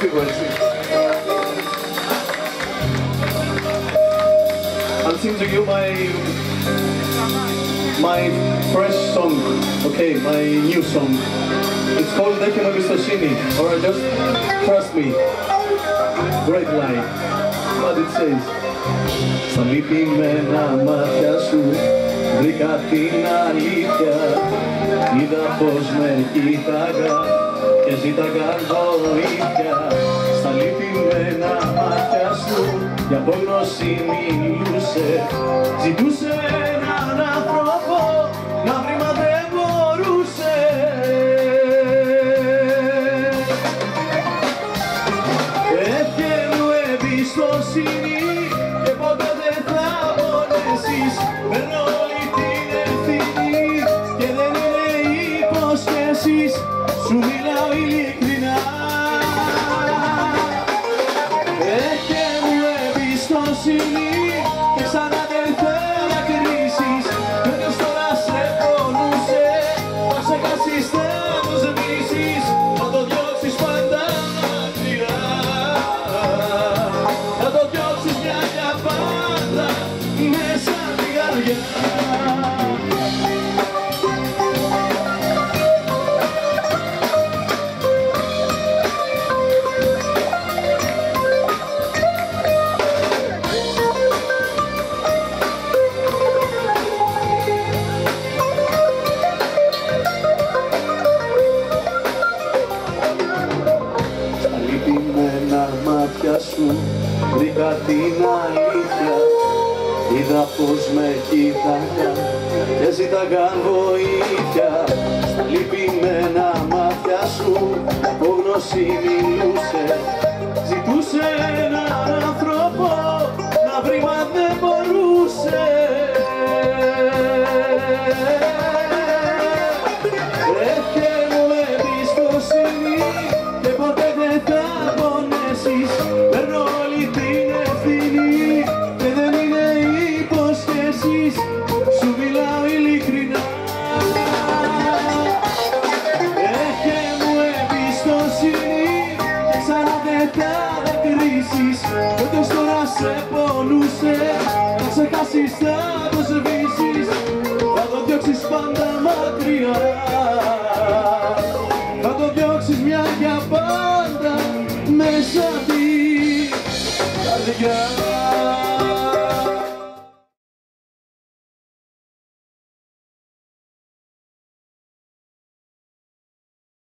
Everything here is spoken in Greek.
φύγω έτσι. I'll sing to you my fresh song, okay, my new song. It's called "Δέχε με εμπιστοσύνη", or just trust me. Great line. What it says. Στα λυπημένα μάτια σου βρήκα την αλήθεια. Είδα πως με κοίταγα και ζήταγα βοήθεια. Στα λυπημένα μάτια σου για απόγνωση μιλούσε. Ζητούσε έναν άνθρωπο να βρει μα δεν μπορούσε. Έφυγε μου εμπιστοσύνη και ποτέ δεν θα πονέσεις. Παίρνω όλη την ευθύνη και δεν είναι υποσχέσεις. Σου μιλάω ειλικρινά. Έφυγε μου εμπιστοσύνη και ξανά δεν θέλω να κρίσεις. Κι όποιος τώρα σε πονούσε θα σε χάσεις, θα το σβήσεις, θα το διώξεις πάντα μακριά. Θα το διώξεις μια για πάντα μέσα στην καρδιά. Μάτια σου βρήκα την αλήθεια. Είδα πως με κοίταγαν και ζήταγαν βοήθεια. Στα λυπημένα μάτια σου απόγνωση μιλούσε. Ζητούσε έναν άνθρωπο να βρει μα δεν μπορούσε. Έφυγε μου εμπιστοσύνη και ποτέ δεν θα πονέσεις. Παίρνω όλη την ευθύνη και δεν είναι υποσχέσεις. Σου μιλάω ειλικρινά. Έφυγε μου εμπιστοσύνη και ξανά δεν θα δακρύσεις. Όποιος τώρα σε πονούσε θα σε χάσεις, θα το σβήσεις, θα το διώξεις πάντα μακριά. Θα το διώξεις μια για πάντα μέσα στην καρδιά.